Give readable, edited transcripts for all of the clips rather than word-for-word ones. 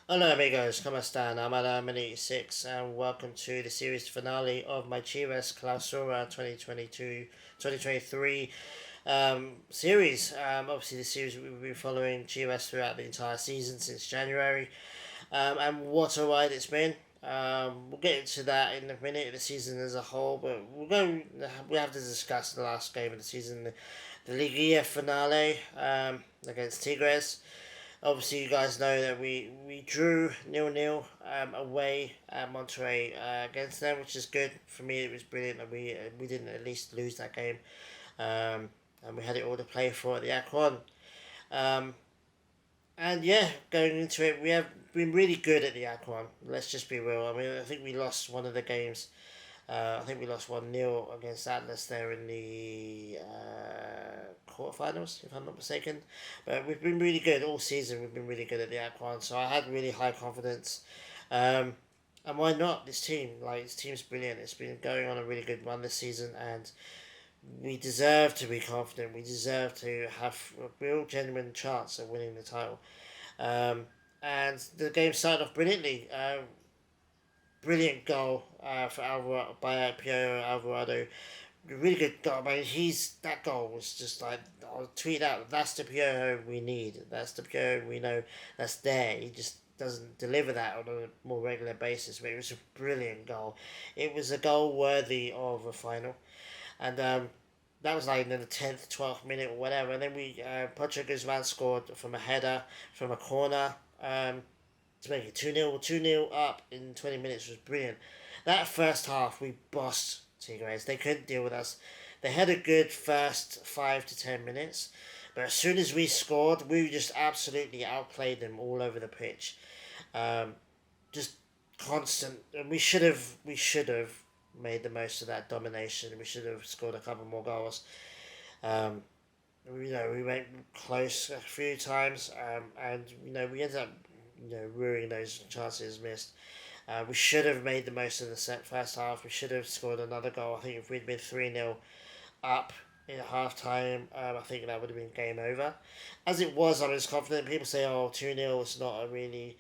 Hola amigos, ¿cómo están? I'm Adam86 and welcome to the series finale of my Chivas Clausura 2022-2023 series. Obviously the series we've been following Chivas throughout the entire season since January. And what a ride it's been. We'll get into that in a minute, the season as a whole, but we have to discuss the last game of the season, the Liguilla finale against Tigres. Obviously, you guys know that we drew 0-0 away at Monterrey against them, which is good. For me, it was brilliant that we didn't at least lose that game. And we had it all to play for at the Akron. Um, and yeah, going into it, we have been really good at the Akron. Let's just be real. I mean, I think we lost one of the games. I think we lost 1-0 against Atlas there in the quarterfinals, if I'm not mistaken. But we've been really good all season. We've been really good at the Aquan, so I had really high confidence. Um, and why not? This team's brilliant. It's been going on a really good run this season, and we deserve to be confident. We deserve to have a real, genuine chance of winning the title. Um, and the game started off brilliantly. Brilliant goal for Alvarado by Piero Alvarado. Really good goal. I mean, that goal was just like I'll tweet out. That's the Piero we need. That's the Piero we know. That's there. He just doesn't deliver that on a more regular basis. But it was a brilliant goal. It was a goal worthy of a final, and that was like in the 10th, 12th minute or whatever. And then Pacho Guzman scored from a header from a corner. To make it 2-0, 2-0 up in 20 minutes was brilliant. That first half, we bossed Tigres. They couldn't deal with us. They had a good first 5 to 10 minutes, but as soon as we scored, we just absolutely outplayed them all over the pitch. Um, just constant, and we should have made the most of that domination. We should have scored a couple more goals. Um, we went close a few times, and we ended up ruining those chances missed. We should have made the most of the first half. We should have scored another goal. I think if we'd been 3-0 up in half time, I think that would have been game over. As it was, I was confident. People say, oh, 2-0 is not a really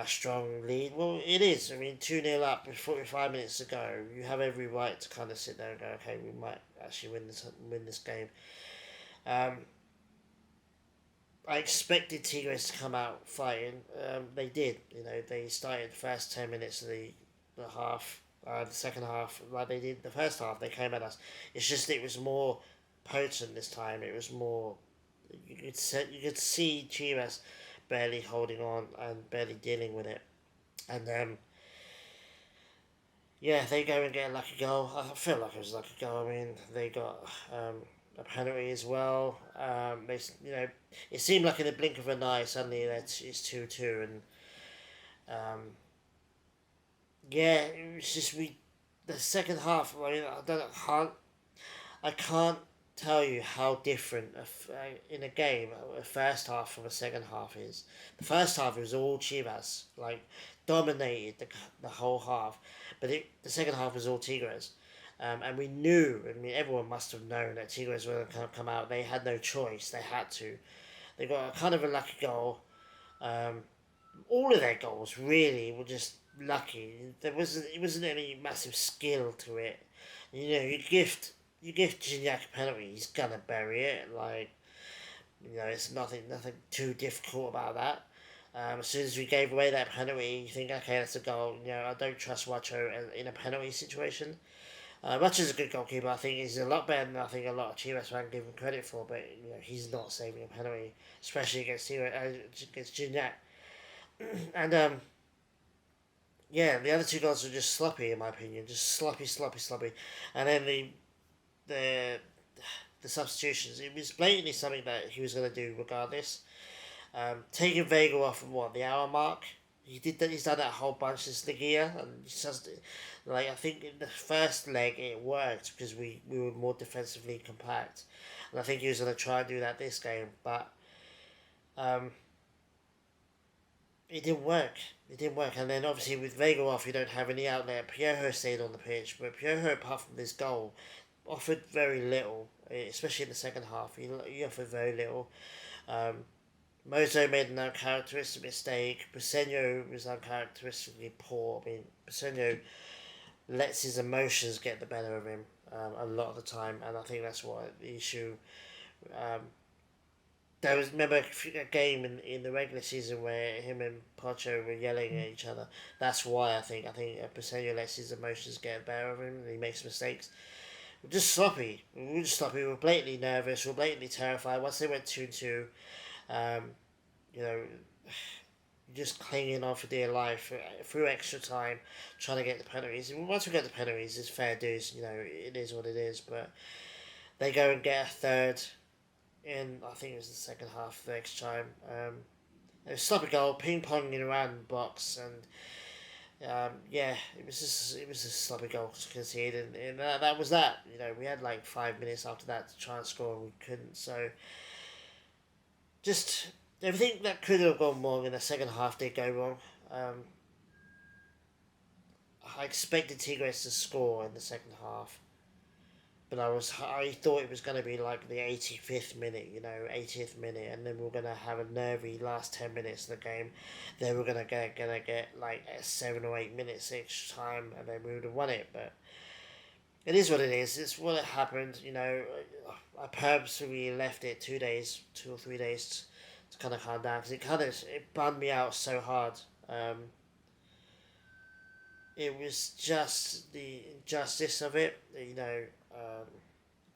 strong lead. Well, it is. I mean, 2-0 up with 45 minutes to go. You have every right to kind of sit there and go, okay, we might actually win this game. Um, I expected Tigres to come out fighting. They did. They started the first 10 minutes of the half, the second half like they did the first half. They came at us. It's just it was more potent this time. It was more. You could see Chivas barely holding on and barely dealing with it, and yeah, they go and get a lucky goal. I feel like it was a lucky goal. I mean, they got a penalty as well. It seemed like in the blink of an eye, suddenly it's 2-2, and um, yeah, it was just the second half. I mean, I can't tell you how different in a game a first half from a second half is. The first half was all Chivas, like dominated the whole half, but the second half was all Tigres. And we knew, I mean, everyone must have known that Tigres were going to come out. They had no choice. They had to. They got a kind of a lucky goal. Um, all of their goals really were just lucky. It wasn't any massive skill to it. You give Gignac a penalty, he's gonna bury it. Like it's nothing too difficult about that. As soon as we gave away that penalty, you think, okay, that's a goal. I don't trust Wacho in a penalty situation. Wacho's a good goalkeeper. I think he's a lot better than I think a lot of Chivas fans give him credit for. But he's not saving a penalty, especially against Gignac. And yeah, the other two goals were just sloppy in my opinion, just sloppy, sloppy, sloppy. And then the the substitutions, it was blatantly something that he was going to do regardless. Taking Vega off at the hour mark. He did that. He's done that a whole bunch this year, and it's just like I think in the first leg it worked because we were more defensively compact, and I think he was going to try and do that this game, but um, it didn't work. It didn't work, and then obviously with Vega off, you don't have any outlet. Piojo stayed on the pitch, but Piojo, apart from this goal, offered very little, especially in the second half. He offered very little. Um, Mozo made an uncharacteristic mistake. Briseño was uncharacteristically poor. I mean, Briseño lets his emotions get the better of him a lot of the time, and I think that's what the issue. Um, there was remember a game in the regular season where him and Pocho were yelling at each other. That's why I think Briseño lets his emotions get the better of him, and he makes mistakes. We're just sloppy. We were just sloppy. We were blatantly nervous. We were blatantly terrified. Once they went 2-2, um, you know, just clinging on for dear life through extra time, trying to get the penalties. And once we get the penalties, it's fair dues. It is what it is. But they go and get a third in, I think it was the second half of the extra time. It was sloppy goal, ping ponging around the box, and yeah, it was just a sloppy goal to concede, and that was that. We had like 5 minutes after that to try and score, and we couldn't. So just everything that could have gone wrong in the second half did go wrong. Um, I expected Tigres to score in the second half, but I thought it was going to be like the 85th minute, 80th minute, and then we are going to have a nervy last 10 minutes of the game. Then we're gonna get like 7 or 8 minutes extra time, and then we would have won it. But it is what it is. It's what happened. I purposely left it 2 days, 2 or 3 days to kind of calm down because it bummed me out so hard. It was just the injustice of it.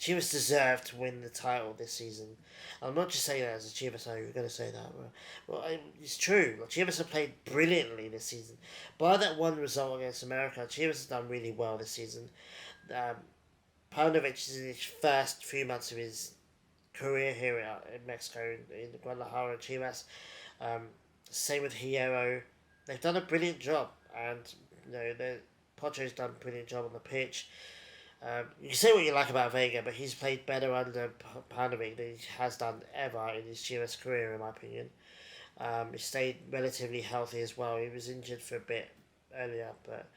Chivas deserved to win the title this season. I'm not just saying that as a Chivas fan. You're going to say that. Well, it's true. Chivas have played brilliantly this season. By that one result against America, Chivas has done really well this season. Um, Paunovic is in his first few months of his career here in Mexico, in Guadalajara, Chivas. Um, Same with Hierro. They've done a brilliant job, and Pocho's done a brilliant job on the pitch. You can say what you like about Vega, but he's played better under Paunovic than he has done ever in his Chivas career, in my opinion. He stayed relatively healthy as well. He was injured for a bit earlier, but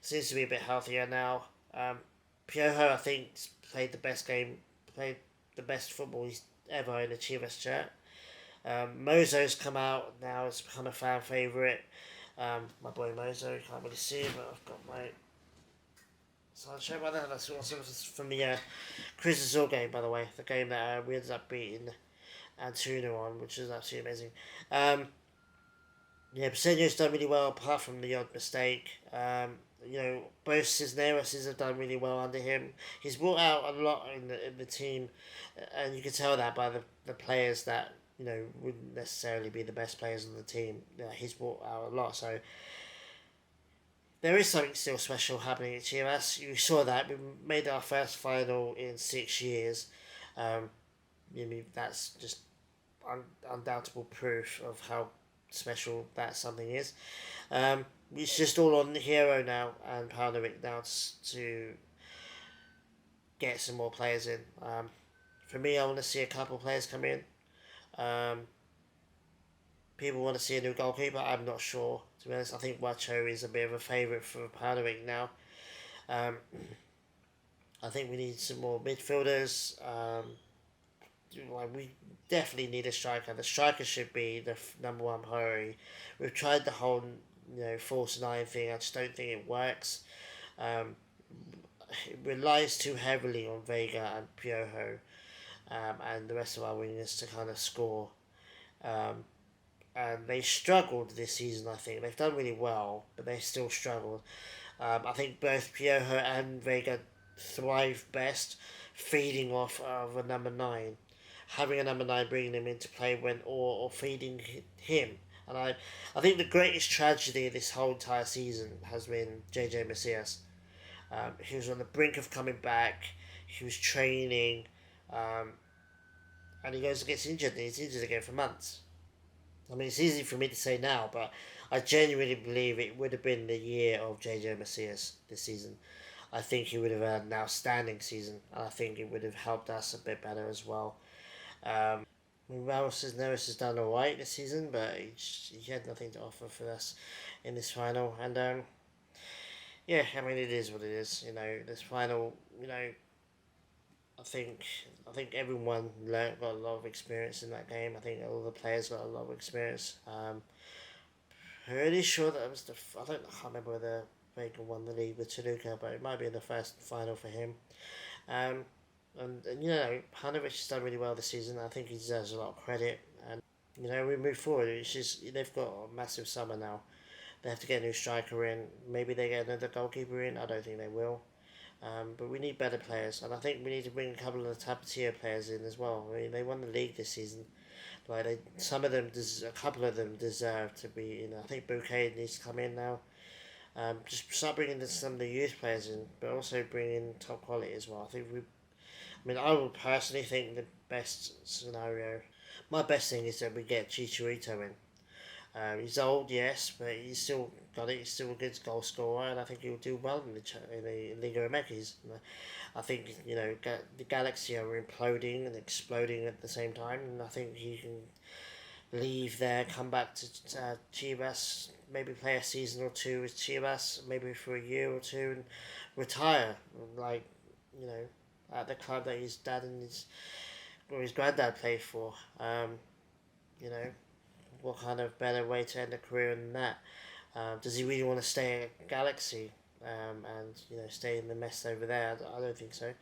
seems to be a bit healthier now. Piojo, I think, played the best football he's ever in a Chivas shirt. Mozo's come out now, it's become a fan favourite. My boy Mozo, you can't really see him, but I've got my. So I'll show you about that. That's also from the Cruz Azul game, by the way. The game that we ended up beating Antuna on, which is absolutely amazing. Yeah, Briseño's done really well apart from the odd mistake. Both Cisneros have done really well under him. He's brought out a lot in the team, and you can tell that by the players that wouldn't necessarily be the best players on the team. He's brought out a lot, so there is something still special happening at Chivas. You saw that we made our first final in 6 years. That's just undoubtable proof of how special that something is. It's just all on the hero now and Paunovic now to get some more players in. For me, I want to see a couple players come in. Um, People want to see a new goalkeeper. I'm not sure, to be honest. I think Wacho is a bit of a favourite for Paunovic now. Um, I think we need some more midfielders. We definitely need a striker. The striker should be the number one priority. We've tried the whole false nine thing. I just don't think it works. Um, it relies too heavily on Vega and Piojo, and the rest of our wingers to kind of score. And they struggled this season. I think they've done really well, but they still struggled. I think both Piojo and Vega thrive best feeding off of a number nine, having a number nine bringing them into play or feeding him. And I think the greatest tragedy of this whole entire season has been JJ Macias. He was on the brink of coming back. He was training, and he goes and gets injured, and he's injured again for months. I mean, it's easy for me to say now, but I genuinely believe it would have been the year of JJ Macias this season. I think he would have had an outstanding season, and I think it would have helped us a bit better as well. Raul Cisneros has done alright this season, but he had nothing to offer for us in this final. And yeah, I mean, it is what it is. This final, I think I think everyone got a lot of experience in that game. I think all the players got a lot of experience. Pretty sure that was I can't remember whether Baker won the league with Toluca, but it might be in the first final for him. Um, and you know, Hanovic has done really well this season. I think he deserves a lot of credit. And you know, we move forward. It's just they've got a massive summer now. They have to get a new striker in. Maybe they get another goalkeeper in. I don't think they will. But we need better players, and I think we need to bring a couple of the Tapatio players in as well. I mean, they won the league this season. Like some of them, a couple of them deserve to be in. I think Bouquet needs to come in now. Just start bringing some of the youth players in, but also bring in top quality as well. I mean, I would personally think the best scenario. My best thing is that we get Chicharito in. He's old, yes, but he's still got it. He's still a good goal scorer, and I think he'll do well in the Liga MX. I think the Galaxy are imploding and exploding at the same time, and I think he can leave there, come back to Chivas, maybe play a season or two with Chivas, maybe for a year or two, and retire, like you know, at the club that his dad and his granddad played for. You know, what kind of better way to end a career than that? Does he really want to stay at Galaxy and stay in the mess over there? I don't think so.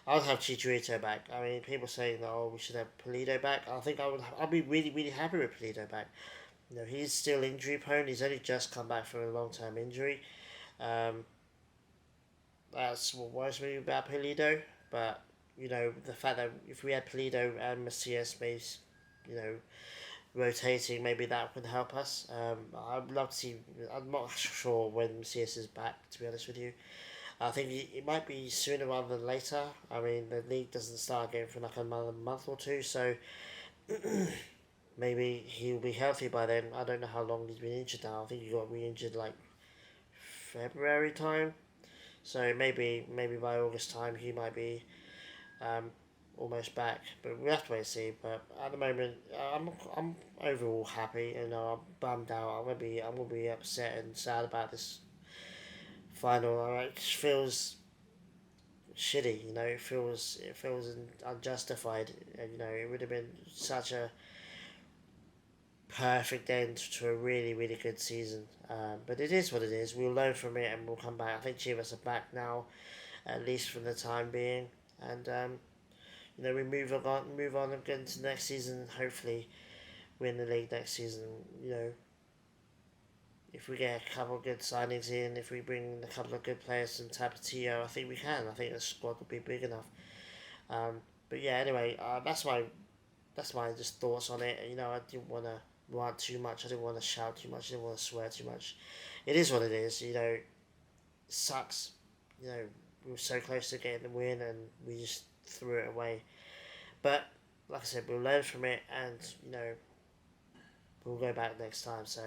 I'll have Chicharito back. I mean, people saying that we should have Pulido back. I think I'll be really really happy with Pulido back. He's still injury prone. He's only just come back from a long term injury. Um, that's what worries me about Pulido. But the fact that if we had Pulido and Macias, maybe you know rotating, maybe that would help us. I'd love to see. I'm not sure when Macias is back. To be honest with you, I think it might be sooner rather than later. I mean, the league doesn't start again for like another month or two, so maybe he'll be healthy by then. I don't know how long he's been injured now. I think he got re-injured like February time, so maybe by August time he might be um, almost back. But we have to wait and see. But at the moment, I'm overall happy. I'm bummed out. I'm gonna be upset and sad about this final. It just feels shitty. It feels unjustified. And, it would have been such a perfect end to a really really good season. But it is what it is. We'll learn from it and we'll come back. I think Chivas are back now, at least for the time being. And we move on and get into next season. Hopefully, win the league next season. If we get a couple of good signings in, if we bring a couple of good players from Tapatio, I think we can. I think the squad will be big enough. But yeah, anyway, that's my just thoughts on it. I didn't want to rant too much. I didn't want to shout too much. I didn't want to swear too much. It is what it is. It sucks. We were so close to getting the win and we just threw it away. But like I said, we'll learn from it and we'll go back next time. So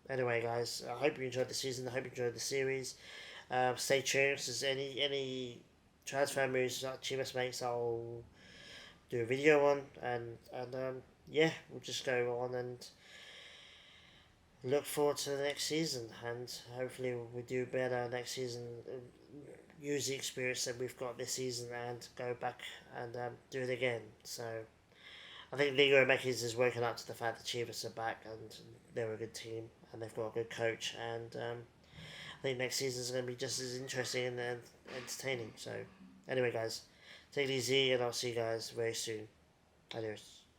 anyway, guys, I hope you enjoyed the season. I hope you enjoyed the series. Stay tuned. If there's any transfer moves that Chivas makes, I'll do a video on, and yeah, we'll just go on and look forward to the next season, and hopefully we do better next season. Use the experience that we've got this season and go back and do it again. So I think Liga MX is working up to the fact that Chivas are back and they're a good team and they've got a good coach, and I think next season is going to be just as interesting and entertaining. So anyway, guys, take it easy and I'll see you guys very soon. Adios.